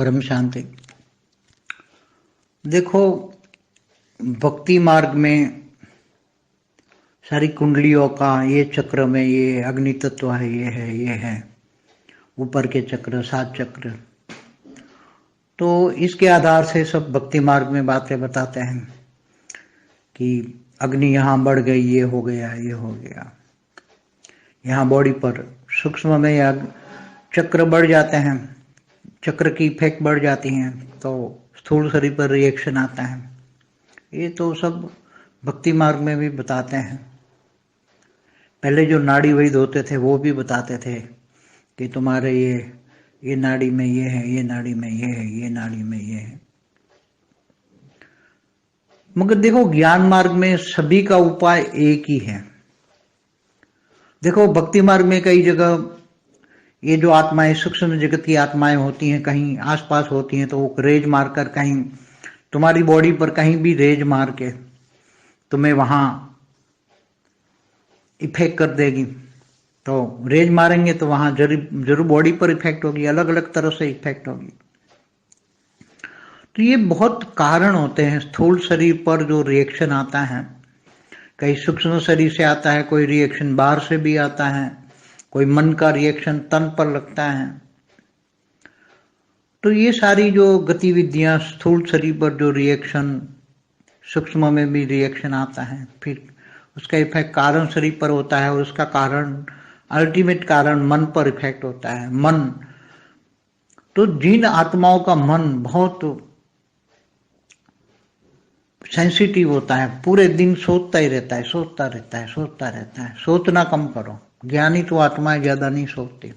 परम शांति। देखो, भक्ति मार्ग में सारी कुंडलियों का ये चक्र में ये अग्नि तत्व है, ये है ऊपर के चक्र, 7 चक्र। तो इसके आधार से सब भक्ति मार्ग में बातें बताते हैं कि अग्नि यहाँ बढ़ गई, ये हो गया, ये हो गया। यहाँ बॉडी पर सूक्ष्म में या चक्र बढ़ जाते हैं, चक्र की इफेक्ट बढ़ जाती हैं, तो स्थूल शरीर पर रिएक्शन आता है। ये तो सब भक्ति मार्ग में भी बताते हैं। पहले जो नाड़ी वैद्य होते थे वो भी बताते थे कि तुम्हारे ये नाड़ी में ये है, ये नाड़ी में ये है, ये नाड़ी में ये है। मगर देखो, ज्ञान मार्ग में सभी का उपाय एक ही है। देखो, भक्ति मार्ग में कई जगह ये जो आत्माएं, सूक्ष्म जगत की आत्माएं होती हैं, कहीं आसपास होती हैं, तो वो रेज मारकर कहीं तुम्हारी बॉडी पर कहीं भी रेज मार के तुम्हें वहां इफेक्ट कर देगी। तो रेज मारेंगे तो वहां जरूर बॉडी पर इफेक्ट होगी, अलग अलग तरह से इफेक्ट होगी। तो ये बहुत कारण होते हैं स्थूल शरीर पर जो रिएक्शन आता है। कई सूक्ष्म शरीर से आता है, कोई रिएक्शन बाहर से भी आता है, कोई मन का रिएक्शन तन पर लगता है। तो ये सारी जो गतिविधियां, स्थूल शरीर पर जो रिएक्शन, सूक्ष्म में भी रिएक्शन आता है, फिर उसका इफेक्ट कारण शरीर पर होता है और उसका कारण, अल्टीमेट कारण मन पर इफेक्ट होता है। मन तो जिन आत्माओं का मन बहुत सेंसिटिव होता है, पूरे दिन सोचता ही रहता है, सोचता रहता है। सोचना कम करो। ज्ञानी तो आत्माएं ज्यादा नहीं सोचती।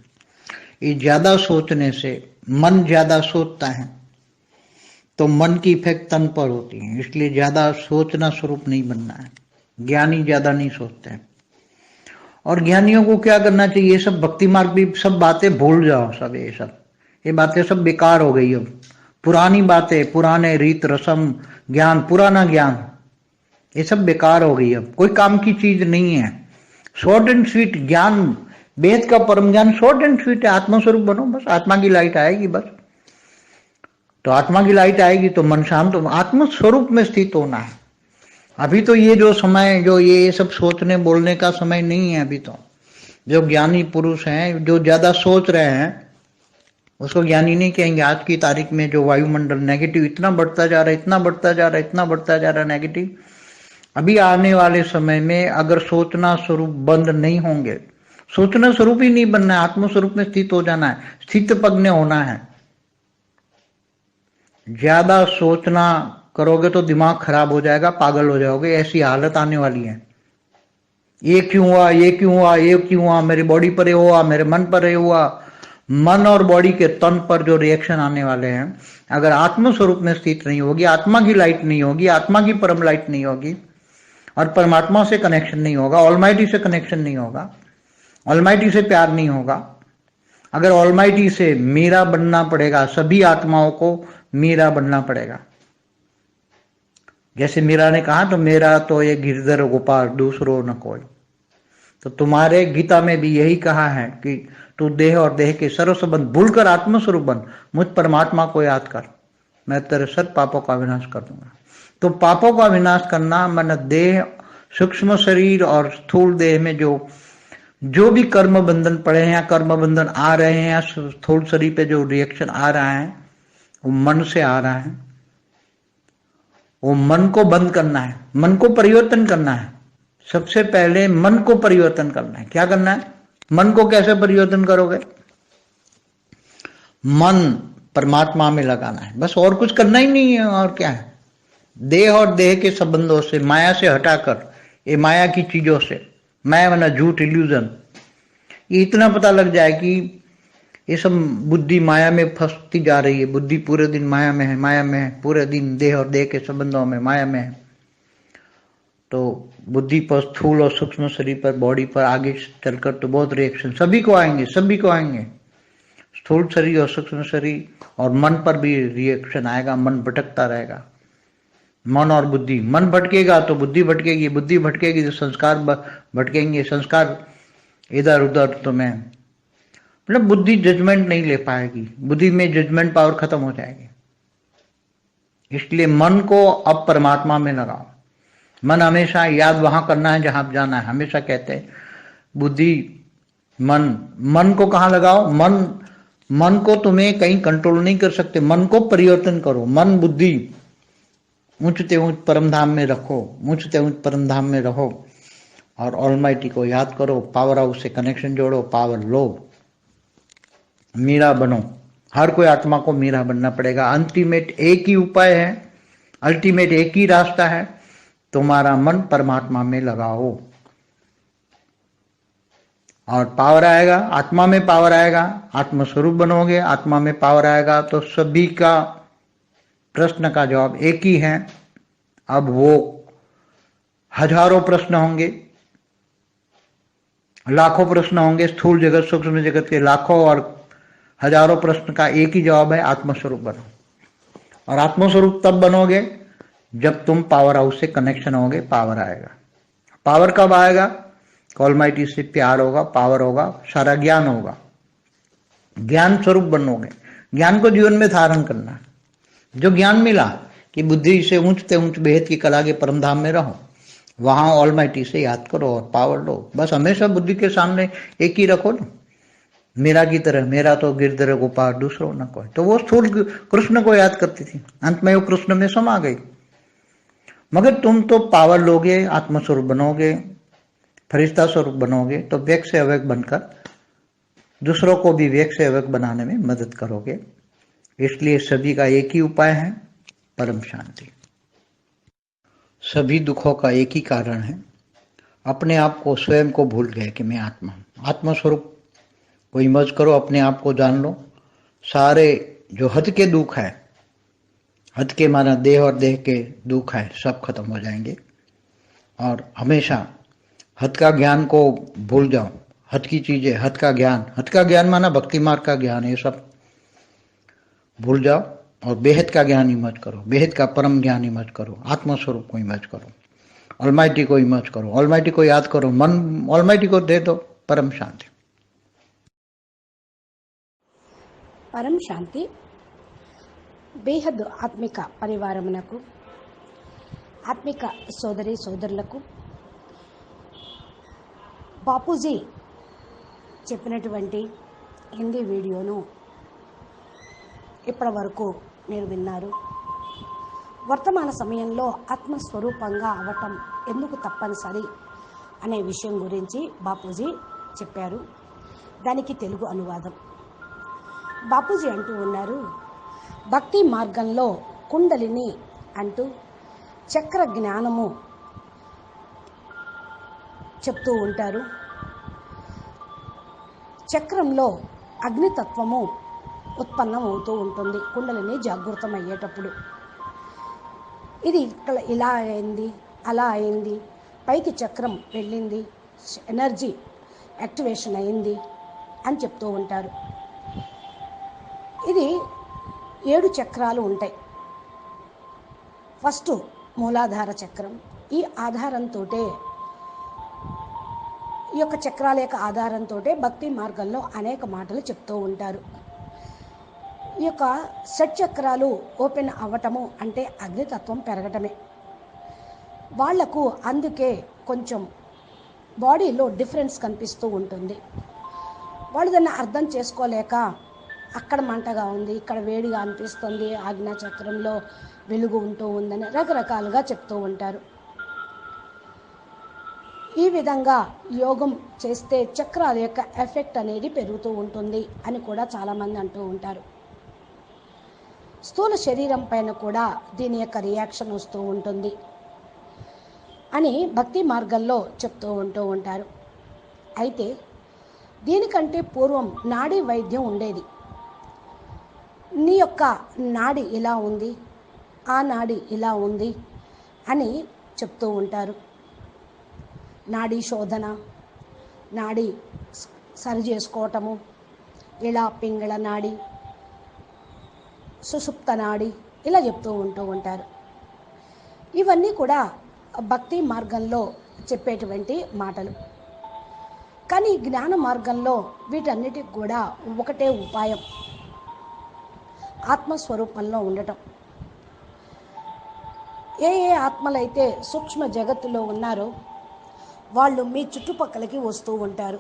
ये ज्यादा सोचने से मन ज्यादा सोचता है तो मन की इफेक्ट तन पर होती है। इसलिए ज्यादा सोचना स्वरूप नहीं बनना है। ज्ञानी ज्यादा नहीं सोचते हैं। और ज्ञानियों को क्या करना चाहिए? ये सब भक्ति मार्ग भी सब बातें भूल जाओ। सब ये बातें सब बेकार हो गई। अब पुरानी बातें, पुराने रीत रस्म, ज्ञान, पुराना ज्ञान, ये सब बेकार हो गई। अब कोई काम की चीज नहीं है। शॉर्ट एंड स्वीट ज्ञान, वेद का परम ज्ञान शॉर्ट एंड स्वीट है। आत्मस्वरूप बनो, बस आत्मा की लाइट आएगी। बस तो आत्मा की लाइट आएगी तो मन शांत हो, आत्मस्वरूप में स्थित होना है। अभी तो ये जो समय, जो ये सब सोचने बोलने का समय नहीं है। अभी तो जो ज्ञानी पुरुष हैं, जो ज्यादा सोच रहे हैं, उसको ज्ञानी नहीं कहेंगे। आज की तारीख में जो वायुमंडल नेगेटिव इतना बढ़ता जा रहा है, इतना बढ़ता जा रहा है नेगेटिव, अभी आने वाले समय में अगर सोचना स्वरूप बंद नहीं होंगे, सोचना स्वरूप ही नहीं बनना है, आत्मस्वरूप में स्थित हो जाना है, स्थित प्रज्ञ होना है। ज्यादा सोचना करोगे तो दिमाग खराब हो जाएगा, पागल हो जाओगे। ऐसी हालत आने वाली है। ये क्यों हुआ, ये क्यों हुआ, ये क्यों हुआ, मेरी बॉडी पर ये हुआ, मेरे मन पर ये हुआ। मन और बॉडी के तन पर जो रिएक्शन आने वाले हैं, अगर आत्म स्वरूप में स्थित नहीं होगी, आत्मा की लाइट नहीं होगी, आत्मा की परम लाइट नहीं होगी, और परमात्मा से कनेक्शन नहीं होगा, ऑलमाइटी से कनेक्शन नहीं होगा, ऑलमाइटी से प्यार नहीं होगा। अगर ऑलमाइटी से मीरा बनना पड़ेगा, सभी आत्माओं को मीरा बनना पड़ेगा। जैसे मीरा ने कहा, तो मेरा तो ये गिरधर गोपाल, दूसरो न कोई। तो तुम्हारे गीता में भी यही कहा है कि तू देह और देह के सर्व संबंध भूलकर आत्मस्वरूप बन, मुझ परमात्मा को याद कर, मैं तेरे सब पापों का विनाश कर दूंगा। तो पापों का विनाश करना मन, देह, सूक्ष्म शरीर और स्थूल देह में जो भी कर्म बंधन पड़े हैं या कर्म बंधन आ रहे हैं, या स्थूल शरीर पे जो रिएक्शन आ रहा है, वो मन से आ रहा है। वो मन को बंद करना है, मन को परिवर्तन करना है। सबसे पहले मन को परिवर्तन करना है। क्या करना है? मन को कैसे परिवर्तन करोगे? मन परमात्मा में लगाना है, बस। और कुछ करना ही नहीं है। और क्या है? देह और देह के संबंधों से, माया से हटाकर, ये माया की चीजों से, माया माना झूठ, इल्यूजन, ये इतना पता लग जाए कि ये सब बुद्धि माया में फंसती जा रही है। बुद्धि पूरे दिन माया में है, माया में है, पूरे दिन देह और देह के संबंधों में, माया में है। तो बुद्धि पर, स्थूल और सूक्ष्म शरीर पर, बॉडी पर आगे चलकर तो बहुत रिएक्शन सभी को आएंगे। स्थूल शरीर और सूक्ष्म शरीर और मन पर भी रिएक्शन आएगा। मन भटकता रहेगा। मन और बुद्धि, मन भटकेगा तो बुद्धि भटकेगी, बुद्धि भटकेगी तो संस्कार भटकेंगे, संस्कार इधर उधर तुम्हें मतलब बुद्धि जजमेंट नहीं ले पाएगी, बुद्धि में जजमेंट पावर खत्म हो जाएगी। इसलिए मन को अब परमात्मा में लगाओ। मन हमेशा याद वहां करना है जहां जाना है। हमेशा कहते हैं बुद्धि मन को कहां लगाओ? मन को तुम्हें कहीं कंट्रोल नहीं कर सकते। मन को परिवर्तन करो। मन बुद्धि ऊंचते ऊंच परम धाम में रखो, ऊंचते ऊंच परम धाम में रहो और ऑलमाइटी को याद करो। पावर हाउस से कनेक्शन जोड़ो, पावर लो, मीरा बनो। हर कोई आत्मा को मीरा बनना पड़ेगा। अल्टीमेट एक ही उपाय है, अल्टीमेट एक ही रास्ता है, तुम्हारा मन परमात्मा में लगाओ और पावर आएगा। आत्मा में पावर आएगा, आत्म स्वरूप बनोगे, आत्मा में पावर आएगा तो सभी का प्रश्न का जवाब एक ही है। अब वो हजारों प्रश्न होंगे, लाखों प्रश्न होंगे, स्थूल जगत सूक्ष्म जगत के लाखों और हजारों प्रश्न का एक ही जवाब है, आत्मस्वरूप बनो। और आत्मस्वरूप तब बनोगे जब तुम पावर हाउस से कनेक्शन होगे, पावर आएगा। पावर कब आएगा? ऑलमाइटी से प्यार होगा, पावर होगा, सारा ज्ञान होगा, ज्ञान स्वरूप बनोगे। ज्ञान को जीवन में धारण करना। जो ज्ञान मिला कि बुद्धि से ऊंचते ऊंच बेहद की कला के परमधाम में रहो, वहां ऑलमाइटी से याद करो और पावर लो। बस हमेशा बुद्धि के सामने एक ही रखो ना, मेरा की तरह, मेरा तो गिरधर गोपाल दूसरो न कोई। तो वो स्थूल कृष्ण को याद करती थी, अंत में वो कृष्ण में समा गई। मगर तुम तो पावर लोगे, आत्मस्वरूप बनोगे, फरिश्ता स्वरूप बनोगे तो व्यक्त से अव्यक्त बनकर दूसरों को भी व्यक्त से अव्यक्त बनाने में मदद करोगे। इसलिए सभी का एक ही उपाय है, परम शांति। सभी दुखों का एक ही कारण है, अपने आप को, स्वयं को भूल गए कि मैं आत्मा हूं। आत्मस्वरूप को इमर्ज करो, अपने आप को जान लो। सारे जो हद के दुख है, हद के माना देह और देह के दुख है, सब खत्म हो जाएंगे। और हमेशा हद का ज्ञान को भूल जाओ। हद की चीजें, हद का ज्ञान माना भक्ति मार्ग का ज्ञान, ये सब भूल जाओ और बेहद का ज्ञान इमर्ज करो, बेहद का परम ज्ञान इमर्ज करो, आत्मस्वरूप को इमर्ज करो, ऑलमाइटी को इमर्ज करो, ऑलमाइटी को याद करो, मन ऑलमाइटी को दे दो, परम शांति। పరం శాంతి బేహద్ ఆత్మిక పరివారమునకు, ఆత్మిక సోదరి సోదరులకు బాపూజీ చెప్పినటువంటి హిందీ వీడియోను ఇప్పటి వరకు మీరు విన్నారు. వర్తమాన సమయంలో ఆత్మస్వరూపంగా అవటం ఎందుకు తప్పనిసరి అనే విషయం గురించి బాపూజీ చెప్పారు. దానికి తెలుగు అనువాదం. బాపూజీ అంటూ ఉన్నారు, భక్తి మార్గంలో కుండలిని అంటూ చక్ర జ్ఞానము చెప్తూ ఉంటారు. చక్రంలో అగ్నితత్వము ఉత్పన్నం అవుతూ ఉంటుంది కుండలిని జాగృతం అయ్యేటప్పుడు. ఇది ఇలా అయింది, అలా అయింది, పైకి చక్రం వెళ్ళింది, ఎనర్జీ యాక్టివేషన్ అయింది అని చెప్తూ ఉంటారు. ఇది 7 చక్రాలు ఉంటాయి. ఫస్ట్ మూలాధార చక్రం. ఈ ఆధారంతో, ఈ యొక్క చక్రాల యొక్క ఆధారంతో భక్తి మార్గంలో అనేక మాటలు చెప్తూ ఉంటారు. ఈ యొక్క షట్ చక్రాలు ఓపెన్ అవ్వటము అంటే అగ్నితత్వం పెరగటమే. వాళ్లకు అందుకే కొంచెం బాడీలో డిఫరెన్స్ కనిపిస్తూ ఉంటుంది. వాళ్ళు దాన్ని అర్థం చేసుకోలేక అక్కడ మంటగా ఉంది, ఇక్కడ వేడిగా అనిపిస్తుంది, ఆజ్ఞా చక్రంలో వెలుగు ఉంటూ ఉందని రకరకాలుగా చెప్తూ ఉంటారు. ఈ విధంగా యోగం చేస్తే చక్రాల యొక్క ఎఫెక్ట్ అనేది పెరుగుతూ ఉంటుంది అని కూడా చాలామంది అంటూ ఉంటారు. స్థూల శరీరం పైన కూడా దీని యొక్క రియాక్షన్ వస్తూ ఉంటుంది అని భక్తి మార్గంలో చెప్తూ ఉంటూ ఉంటారు. అయితే దీనికంటే పూర్వం నాడీ వైద్యం ఉండేది. నీ యొక్క నాడి ఇలా ఉంది, ఆ నాడి ఇలా ఉంది అని చెప్తూ ఉంటారు. నాడీ శోధన, నాడి సరి చేసుకోవటము, ఇలా పింగళ నాడి, సుషుప్త నాడి, ఇలా చెప్తూ ఉంటారు. ఇవన్నీ కూడా భక్తి మార్గంలో చెప్పేటువంటి మాటలు. కానీ జ్ఞాన మార్గంలో వీటన్నిటికి కూడా ఒకటే ఉపాయం, ఆత్మస్వరూపంలో ఉండటం. ఏ ఆత్మలైతే సూక్ష్మ జగత్తులో ఉన్నారో వాళ్ళు మీ చుట్టుపక్కలకి వస్తూ ఉంటారు.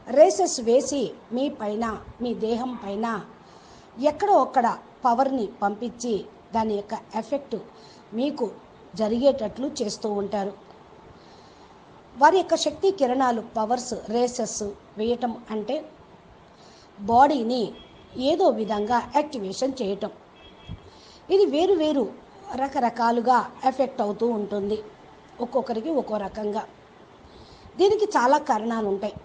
రేసెస్ వేసి మీ పైన, మీ దేహం పైన ఎక్కడో ఒక్కడ పవర్ని పంపించి దాని యొక్క ఎఫెక్ట్ మీకు జరిగేటట్లు చేస్తూ ఉంటారు. వారి యొక్క శక్తి కిరణాలు, పవర్స్, రేసెస్ వేయటం అంటే బాడీని ఏదో విధంగా యాక్టివేషన్ చేయటం. ఇది వేరు వేరు రకరకాలుగా ఎఫెక్ట్ అవుతూ ఉంటుంది, ఒక్కొక్కరికి ఒక్కో రకంగా. దీనికి చాలా కారణాలు ఉంటాయి.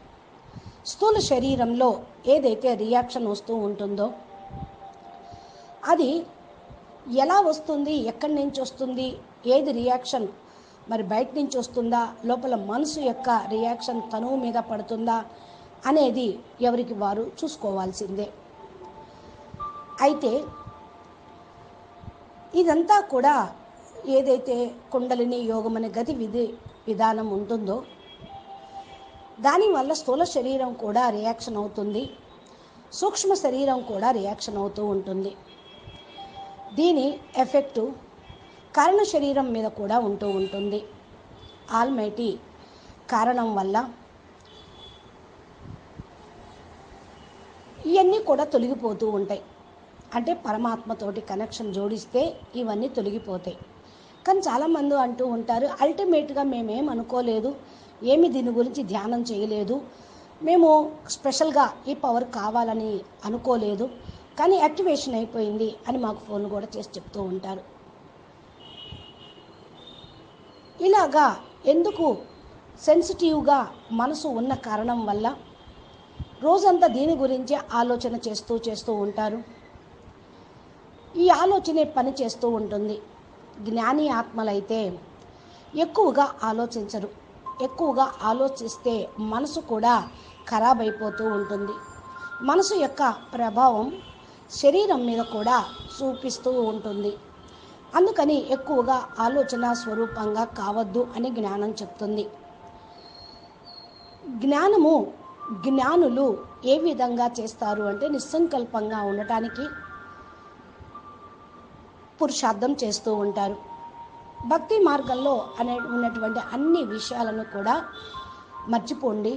స్థూల శరీరంలో ఏదైతే రియాక్షన్ వస్తూ ఉంటుందో అది ఎలా వస్తుంది, ఎక్కడి నుంచి వస్తుంది, ఏది రియాక్షన్ మరి బయట నుంచి వస్తుందా, లోపల మనసు యొక్క రియాక్షన్ తనువు మీద పడుతుందా అనేది ఎవరికి వారు చూసుకోవాల్సిందే. అయితే ఇదంతా కూడా ఏదైతే కుండలిని యోగం అనే గతి విధానం ఉంటుందో దానివల్ల స్థూల శరీరం కూడా రియాక్షన్ అవుతుంది, సూక్ష్మ శరీరం కూడా రియాక్షన్ అవుతూ ఉంటుంది. దీని ఎఫెక్టు కారణ శరీరం మీద కూడా ఉంటూ ఉంటుంది. ఆల్మైటీ కారణం వల్ల ఇవన్నీ కూడా తొలగిపోతూ ఉంటాయి. అంటే పరమాత్మతోటి కనెక్షన్ జోడిస్తే ఇవన్నీ తొలగిపోతాయి. కానీ చాలామంది అంటూ ఉంటారు, అల్టిమేట్గా మేమేం అనుకోలేదు, ఏమి దీని గురించి ధ్యానం చేయలేదు, మేము స్పెషల్గా ఈ పవర్ కావాలని అనుకోలేదు, కానీ యాక్టివేషన్ అయిపోయింది అని మాకు ఫోన్ కూడా చేసి చెప్తూ ఉంటారు. ఇలాగా ఎందుకు సెన్సిటివ్గా మనసు ఉన్న కారణం వల్ల రోజంతా దీని గురించి ఆలోచన చేస్తూ ఉంటారు. ఈ ఆలోచనే పని చేస్తూ ఉంటుంది. జ్ఞాని ఆత్మలైతే ఎక్కువగా ఆలోచించరు. ఎక్కువగా ఆలోచిస్తే మనసు కూడా ఖరాబ్ అయిపోతూ ఉంటుంది. మనసు యొక్క ప్రభావం శరీరం మీద కూడా చూపిస్తూ ఉంటుంది. అందుకని ఎక్కువగా ఆలోచన స్వరూపంగా కావద్దు అని జ్ఞానం చెప్తుంది. జ్ఞానులు ఏ విధంగా చేస్తారు అంటే నిస్సంకల్పంగా ఉండటానికి పురుషార్థం చేస్తూ ఉంటారు. భక్తి మార్గంలో ఉన్నటువంటి అన్ని విషయాలను కూడా మర్చిపోండి.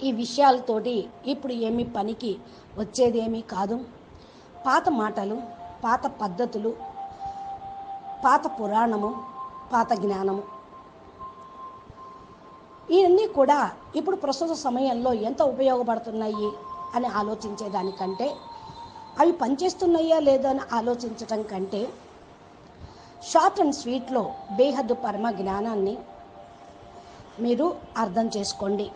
ఈ విషయాలతోటి ఇప్పుడు ఏమీ పనికి వచ్చేదేమీ కాదు. పాత మాటలు, పాత పద్ధతులు, పాత పురాణము, పాత జ్ఞానము, ఇవన్నీ కూడా ఇప్పుడు ప్రస్తుత సమయంలో ఎంత ఉపయోగపడుతున్నాయి అని ఆలోచించేదానికంటే, అవి పనిచేస్తున్నాయా లేదా అని ఆలోచించటం కంటే షార్ట్ అండ్ స్వీట్లో బేహద్దు పరమ జ్ఞానాన్ని మీరు అర్థం చేసుకోండి.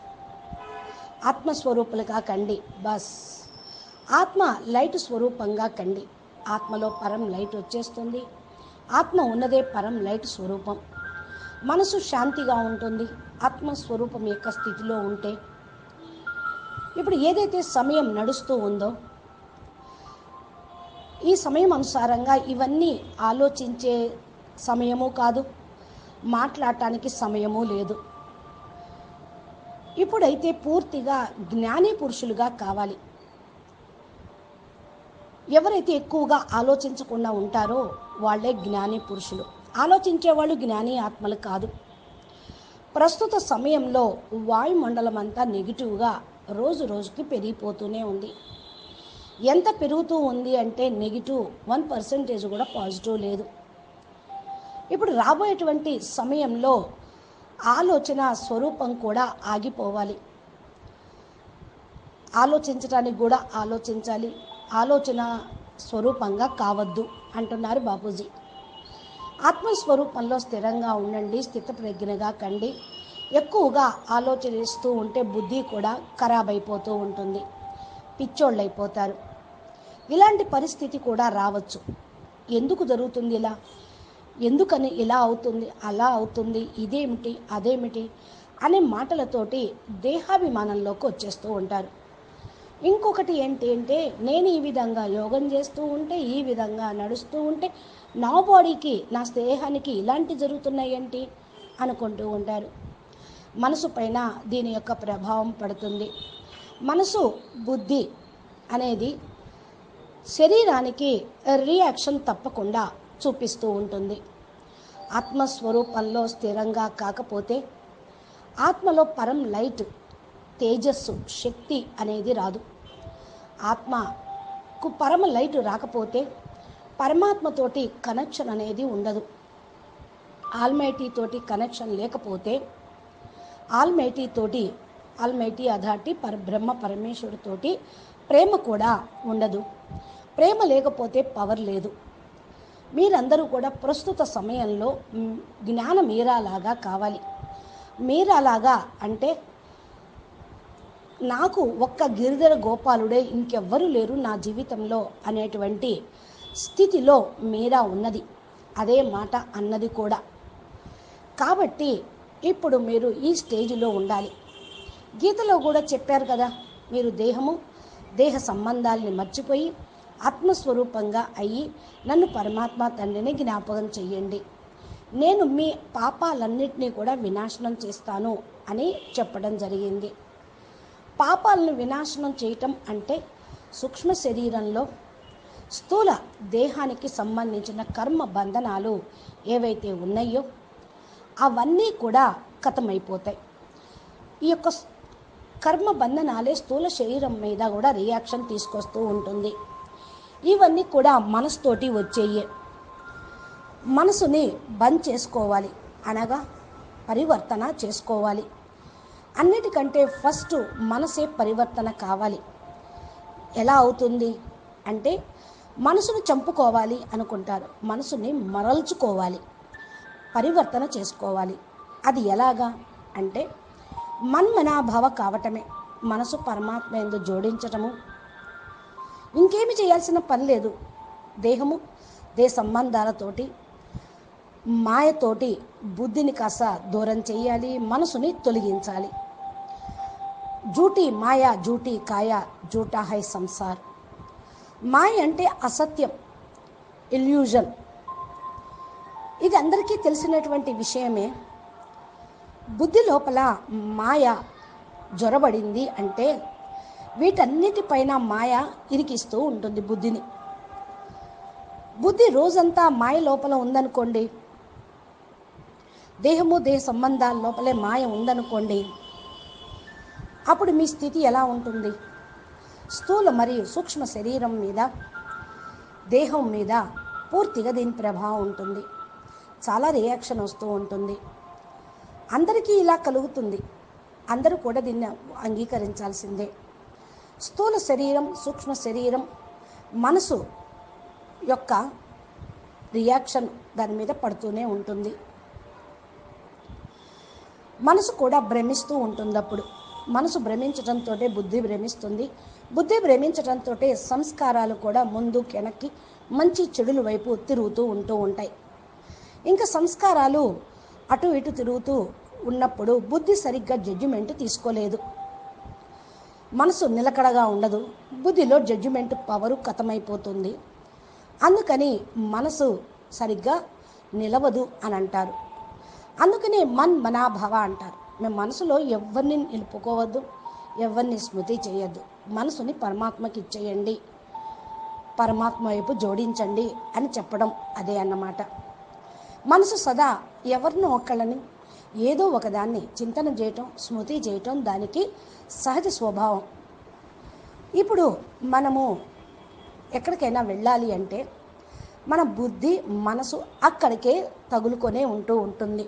ఆత్మస్వరూపులుగా కండి. బస్ ఆత్మ లైట్ స్వరూపంగా కండి. ఆత్మలో పరం లైట్ వచ్చేస్తుంది. ఆత్మ ఉన్నదే పరం లైట్ స్వరూపం. మనసు శాంతిగా ఉంటుంది ఆత్మస్వరూపం యొక్క స్థితిలో ఉంటే. ఇప్పుడు ఏదైతే సమయం నడుస్తూ ఉందో ఈ సమయం అనుసారంగా ఇవన్నీ ఆలోచించే సమయము కాదు, మాట్లాడటానికి సమయము లేదు. ఇప్పుడైతే పూర్తిగా జ్ఞాని పురుషులుగా కావాలి. ఎవరైతే ఎక్కువగా ఆలోచించకుండా ఉంటారో వాళ్ళే జ్ఞాని పురుషులు. ఆలోచించే వాళ్ళు జ్ఞాని ఆత్మలు కాదు. ప్రస్తుత సమయంలో వాయుమండలం అంతా నెగిటివ్గా రోజు రోజుకి పెరిగిపోతూనే ఉంది. ఎంత పెరుగుతూ ఉంది అంటే నెగిటివ్ 1% కూడా పాజిటివ్ లేదు. ఇప్పుడు రాబోయేటువంటి సమయంలో ఆలోచన స్వరూపం కూడా ఆగిపోవాలి. ఆలోచించడానికి కూడా ఆలోచించాలి, ఆలోచన స్వరూపంగా కావద్దు అంటున్నారు బాపూజీ. ఆత్మస్వరూపంలో స్థిరంగా ఉండండి, స్థితప్రజ్ఞగా కండి. ఎక్కువగా ఆలోచిస్తూ ఉంటే బుద్ధి కూడా ఖరాబ్ అయిపోతూ ఉంటుంది, పిచ్చోళ్ళు అయిపోతారు. ఇలాంటి పరిస్థితి కూడా రావచ్చు. ఎందుకు జరుగుతుంది ఇలా, ఎందుకని ఇలా అవుతుంది, అలా అవుతుంది, ఇదేమిటి అదేమిటి అనే మాటలతోటి దేహాభిమానంలోకి వచ్చేస్తూ ఉంటారు. ఇంకొకటి ఏంటి అంటే, నేను ఈ విధంగా యోగం చేస్తూ ఉంటే, ఈ విధంగా నడుస్తూ ఉంటే నా బాడీకి, నా దేహానికి ఇలాంటి జరుగుతున్నాయి ఏంటి అనుకుంటూ ఉంటారు. మనసు పైన దీని యొక్క ప్రభావం పడుతుంది. మనసు, బుద్ధి అనేది శరీరానికి రియాక్షన్ తప్పకుండా చూపిస్తూ ఉంటుంది. ఆత్మస్వరూపంలో స్థిరంగా కాకపోతే ఆత్మలో పరం లైట్, తేజస్సు, శక్తి అనేది రాదు. ఆత్మకు పరమ లైట్ రాకపోతే పరమాత్మతోటి కనెక్షన్ అనేది ఉండదు. ఆల్మైటీ తోటి కనెక్షన్ లేకపోతే ఆల్మైటీ అథారిటీ బ్రహ్మ పరమేశ్వరుతోటి ప్రేమ కూడా ఉండదు. ప్రేమ లేకపోతే పవర్ లేదు. మీరందరూ కూడా ప్రస్తుత సమయంలో జ్ఞాన మీరాలాగా కావాలి. మీరాలాగా అంటే నాకు ఒక్క గిరిధర గోపాలుడే, ఇంకెవ్వరూ లేరు నా జీవితంలో అనేటువంటి స్థితిలో మీరా ఉన్నది. అదే మాట అన్నది కూడా. కాబట్టి ఇప్పుడు మీరు ఈ స్టేజ్లో ఉండాలి. గీతలో కూడా చెప్పారు కదా, మీరు దేహ సంబంధాలని మర్చిపోయి ఆత్మస్వరూపంగా అయ్యి నన్ను పరమాత్మ తండ్రిని జ్ఞాపకం చెయ్యండి, నేను మీ పాపాలన్నింటినీ కూడా వినాశనం చేస్తాను అని చెప్పడం జరిగింది. పాపాలను వినాశనం చేయటం అంటే సూక్ష్మ శరీరంలో స్థూల దేహానికి సంబంధించిన కర్మ బంధనాలు ఏవైతే ఉన్నాయో అవన్నీ కూడా ఖతమైపోతాయి. ఈ యొక్క కర్మ బంధనాలే స్థూల శరీరం మీద కూడా రియాక్షన్ తీసుకొస్తూ ఉంటుంది. ఇవన్నీ కూడా మనసుతోటి వచ్చేయే. మనసుని బంద్ చేసుకోవాలి, అనగా పరివర్తన చేసుకోవాలి. అన్నిటికంటే ఫస్ట్ మనసే పరివర్తన కావాలి. ఎలా అవుతుంది అంటే మనసును చంపుకోవాలి అనుకుంటారు, మనసుని మరల్చుకోవాలి, పరివర్తన చేసుకోవాలి. అది ఎలాగా అంటే మన్మనాభావ కావటమే. మనసు పరమాత్మ యందు జోడించటము, ఇంకేమి చేయాల్సిన పని లేదు. దేహ సంబంధాలతోటి మాయతోటి బుద్ధిని కాస్త దూరం చేయాలి, మనసుని తొలగించాలి. జూటీ మాయా జూటీ కాయా జూటా హై సంసార్. మాయ అంటే అసత్యం, ఇల్యూజన్. ఇది అందరికీ తెలిసినటువంటి విషయమే. బుద్ధి లోపల మాయ జొరబడింది అంటే వీటన్నిటిపైన మాయ ఇరికిస్తూ ఉంటుంది బుద్ధిని. బుద్ధి రోజంతా మాయ లోపల ఉందనుకోండి, దేహ సంబంధాల లోపలే మాయ ఉందనుకోండి, అప్పుడు మీ స్థితి ఎలా ఉంటుంది? స్థూల మరియు సూక్ష్మ శరీరం మీద, దేహం మీద పూర్తిగా దీని ప్రభావం ఉంటుంది. చాలా రియాక్షన్ వస్తూ ఉంటుంది. అందరికీ ఇలా కలుగుతుంది. అందరూ కూడా దీన్ని అంగీకరించాల్సిందే. స్థూల శరీరం, సూక్ష్మ శరీరం, మనసు యొక్క రియాక్షన్ దాని మీద పడుతూనే ఉంటుంది. మనసు కూడా భ్రమిస్తూ ఉంటుంది. అప్పుడు మనసు భ్రమించడంతో బుద్ధి భ్రమిస్తుంది. బుద్ధి భ్రమించడంతో సంస్కారాలు కూడా ముందు వెనక్కి మంచి చెడుల వైపు తిరుగుతూ ఉంటాయి. ఇంకా సంస్కారాలు అటు ఇటు తిరుగుతూ ఉన్నప్పుడు బుద్ధి సరిగ్గా జడ్జిమెంట్ తీసుకోలేదు, మనసు నిలకడగా ఉండదు, బుద్ధిలో జడ్జిమెంట్ పవరు ఖతమైపోతుంది. అందుకని మనసు సరిగ్గా నిలవదు అని అంటారు. అందుకని మనాభావ అంటారు. మేము మనసులో ఎవరిని నిలుపుకోవద్దు, ఎవరిని స్మృతి చేయొద్దు, మనసుని పరమాత్మకి ఇచ్చేయండి, పరమాత్మ వైపు జోడించండి అని చెప్పడం అదే అన్నమాట. మనసు సదా ఎవరినో ఒకళ్ళని ఏదో ఒకదాన్ని చింతన చేయటం, స్మృతి చేయటం దానికి సహజ స్వభావం. ఇప్పుడు మనము ఎక్కడికైనా వెళ్ళాలి అంటే మన బుద్ధి, మనసు అక్కడికే తగులుకొనే ఉంటుంది.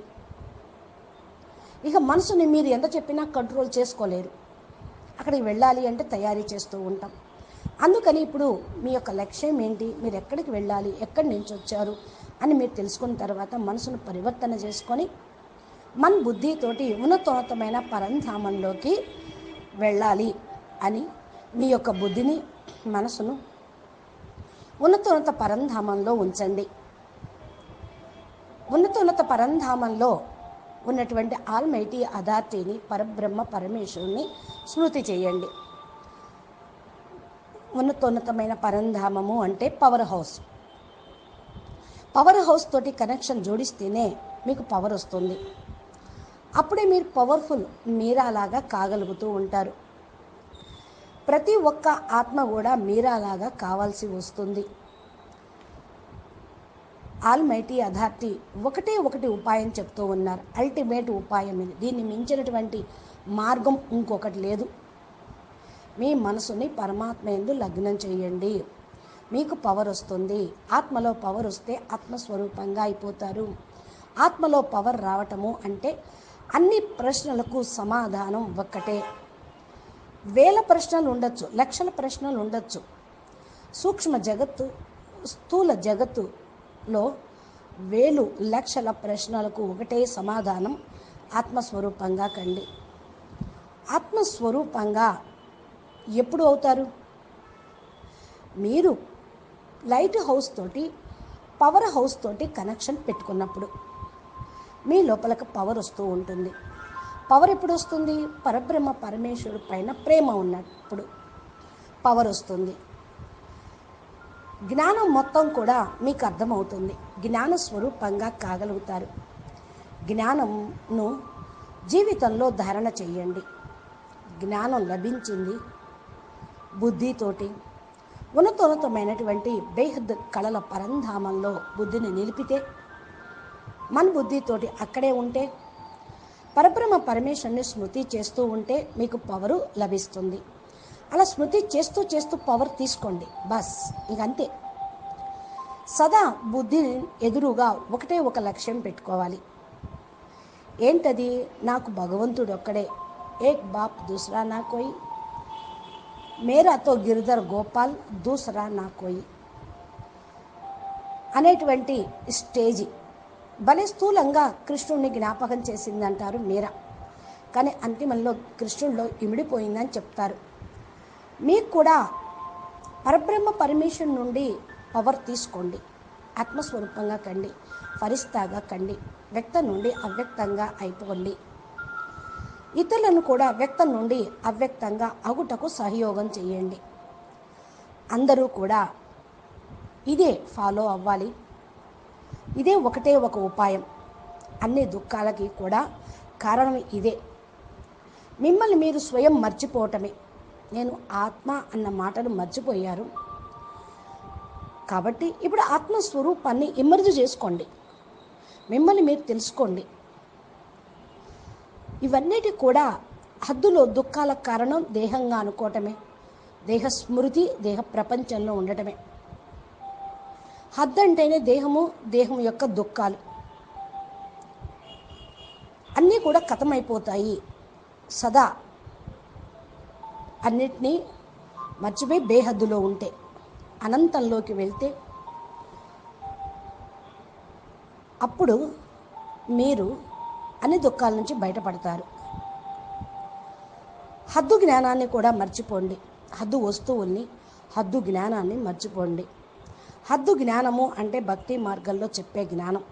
ఇక మనసుని మీరు ఎంత చెప్పినా కంట్రోల్ చేసుకోలేరు. అక్కడికి వెళ్ళాలి అంటే తయారీ చేస్తూ ఉంటాం. అందుకని ఇప్పుడు మీ యొక్క లక్ష్యం ఏంటి, మీరు ఎక్కడికి వెళ్ళాలి, ఎక్కడి నుంచి వచ్చారు అని మీరు తెలుసుకున్న తర్వాత మనసును పరివర్తన చేసుకొని మన బుద్ధితోటి ఉన్నతోన్నతమైన పరంధామంలోకి వెళ్ళాలి అని మీ యొక్క బుద్ధిని, మనసును ఉన్నతోన్నత పరంధామంలో ఉంచండి. ఉన్నతోన్నత పరంధామంలో ఉన్నటువంటి ఆల్మైటీ అథారిటీని, పరబ్రహ్మ పరమేశ్వరుని స్మృతి చేయండి. ఉన్నతోన్నతమైన పరంధామము అంటే పవర్ హౌస్. పవర్ హౌస్ తోటి కనెక్షన్ జోడిస్తేనే మీకు పవర్ వస్తుంది. అప్పుడే మీరు పవర్ఫుల్ మీరాలాగా కాగలుగుతూ ఉంటారు. ప్రతి ఒక్క ఆత్మ కూడా మీరాలాగా కావాల్సి వస్తుంది. ఆల్మైటీ అథారిటీ ఒకటి ఉపాయం చెప్తూ ఉన్నారు. అల్టిమేట్ ఉపాయం ఇది. దీన్ని మించినటువంటి మార్గం ఇంకొకటి లేదు. మీ మనసుని పరమాత్మ యందు లగ్నం చేయండి, మీకు పవర్ వస్తుంది. ఆత్మలో పవర్ వస్తే ఆత్మస్వరూపంగా అయిపోతారు. ఆత్మలో పవర్ రావటము అంటే అన్ని ప్రశ్నలకు సమాధానం ఒక్కటే. వేల ప్రశ్నలు ఉండొచ్చు, లక్షల ప్రశ్నలు ఉండొచ్చు. సూక్ష్మ జగత్తు, స్థూల జగత్తులో వేలు లక్షల ప్రశ్నలకు ఒకటే సమాధానం, ఆత్మస్వరూపంగా కండి. ఆత్మస్వరూపంగా ఎప్పుడు అవుతారు? మీరు లైట్ హౌస్ తోటి, పవర్ హౌస్ తోటి కనెక్షన్ పెట్టుకున్నప్పుడు మీ లోపలకు పవర్ వస్తూ ఉంటుంది. పవర్ ఎప్పుడు వస్తుంది? పరబ్రహ్మ పరమేశ్వరుడు పైన ప్రేమ ఉన్నప్పుడు పవర్ వస్తుంది. జ్ఞానం మొత్తం కూడా మీకు అర్థమవుతుంది. జ్ఞాన స్వరూపంగా కాగలుగుతారు. జ్ఞానంను జీవితంలో ధారణ చేయండి. జ్ఞానం లభించింది బుద్ధితోటి. ఉన్నతోన్నతమైనటువంటి బేహద్ కళల పరంధామంలో బుద్ధిని నిలిపితే, మన బుద్ధితోటి అక్కడే ఉంటే, పరబ్రహ్మ పరమేశ్వరుని స్మృతి చేస్తూ ఉంటే మీకు పవరు లభిస్తుంది. అలా స్మృతి చేస్తూ చేస్తూ పవర్ తీసుకోండి, బస్ ఇంకంతే. సదా బుద్ధి ఎదురుగా ఒకటే ఒక లక్ష్యం పెట్టుకోవాలి. ఏంటది? నాకు భగవంతుడు ఒక్కడే. ఏక్ బాప్ దూసరా నా కోయి, మేరాతో గిరిధర్ గోపాల్ దూసరా నా కోయి అనేటువంటి స్టేజీ భలే స్థూలంగా కృష్ణుడిని జ్ఞాపకం చేసిందంటారు మీరా. కానీ అంతిమంలో కృష్ణుడిలో ఇమిడిపోయిందని చెప్తారు. మీకు కూడా పరబ్రహ్మ పరమేశ్వరుని నుండి పవర్ తీసుకోండి. ఆత్మస్వరూపంగా కండి, ఫరిస్తాగా కండి, వ్యక్తం నుండి అవ్యక్తంగా అయిపోండి. ఇతరులను కూడా వ్యక్తం నుండి అవ్యక్తంగా అగుటకు సహయోగం చేయండి. అందరూ కూడా ఇదే ఫాలో అవ్వాలి. ఇదే ఒకటే ఒక ఉపాయం. అన్ని దుఃఖాలకి కూడా కారణం ఇదే. మిమ్మల్ని మీరు స్వయం మర్చిపోవటమే. నేను ఆత్మ అన్న మాటను మర్చిపోయారు కాబట్టి ఇప్పుడు ఆత్మస్వరూపాన్ని ఇమర్జ్ చేసుకోండి. మిమ్మల్ని మీరు తెలుసుకోండి. ఇవన్నిటి కూడా హద్దులో దుఃఖాలకు కారణం దేహంగా అనుకోవటమే. దేహ స్మృతి, దేహ ప్రపంచంలో ఉండటమే. హద్దు అంటేనే దేహము, దేహం యొక్క దుఃఖాలు అన్నీ కూడా ఖతమైపోతాయి. సదా అన్నిటినీ మర్చిపోయి బేహద్దులో ఉంటే, అనంతంలోకి వెళ్తే అప్పుడు మీరు అన్ని దుఃఖాల నుంచి బయటపడతారు. హద్దు జ్ఞానాన్ని కూడా మర్చిపోండి. హద్దు వస్తువుల్ని, హద్దు జ్ఞానాన్ని మర్చిపోండి. హద్దు జ్ఞానము అంటే భక్తి మార్గంలో చెప్పే జ్ఞానం.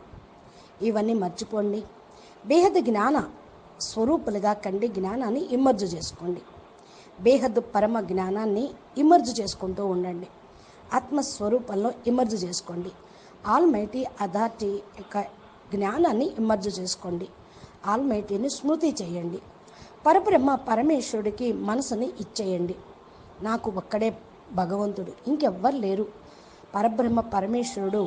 ఇవన్నీ మర్చిపోండి. బేహద్ జ్ఞాన స్వరూపులుగా కండి. జ్ఞానాన్ని ఇమర్జ్ చేసుకోండి. బేహద్ పరమ జ్ఞానాన్ని ఇమర్జ్ చేసుకుంటూ ఉండండి. ఆత్మస్వరూపంలో ఇమర్జ్ చేసుకోండి. ఆల్మైటీ అథారిటీ యొక్క జ్ఞానాన్ని ఇమర్జ్ చేసుకోండి. ఆల్మైటీని స్మృతి చేయండి. పరబ్రహ్మ పరమేశ్వరుడికి మనసుని ఇచ్చేయండి. నాకు ఒక్కడే భగవంతుడు, ఇంకెవ్వరు లేరు. పరబ్రహ్మ పరమేశ్వరుడు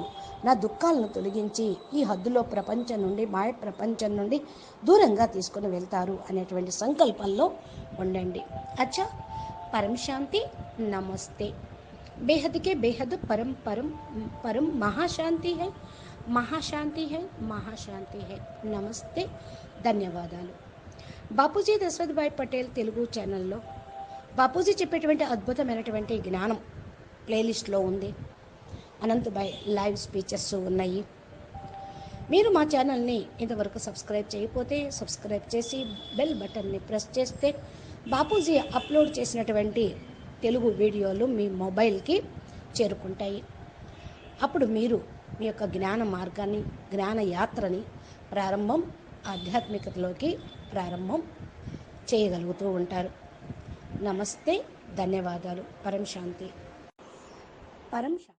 నా దుఃఖాలను తొలగించి ఈ హద్దులో ప్రపంచం నుండి, మాయ ప్రపంచం నుండి దూరంగా తీసుకుని వెళ్తారు అనేటువంటి సంకల్పంలో ఉండండి. అచ్చా, పరం శాంతి. నమస్తే. बेहद के बेहद परम परम परम महाशांति है, महाशांति है, महाशांति है. నమస్తే, ధన్యవాదాలు. బాపూజీ దశరథ్ భాయ్ పటేల్ తెలుగు ఛానల్లో బాపూజీ చెప్పేటువంటి అద్భుతమైనటువంటి జ్ఞానం ప్లేలిస్ట్లో ఉంది. అనంతభాయ్ లైవ్ స్పీచెస్ ఉన్నాయి. మీరు మా ఛానల్ని ఇంతవరకు సబ్స్క్రైబ్ చేయకపోతే సబ్స్క్రైబ్ చేసి బెల్ బటన్ని ప్రెస్ చేస్తే బాపూజీ అప్లోడ్ చేసినటువంటి తెలుగు వీడియోలు మీ మొబైల్కి చేరుకుంటాయి. అప్పుడు మీరు మీ యొక్క జ్ఞాన మార్గాన్ని, జ్ఞాన యాత్రని ఆధ్యాత్మికతలోకి ప్రారంభం చేయగలుగుతూ ఉంటారు. నమస్తే, ధన్యవాదాలు. పరం శాంతి. పరం శాంతి.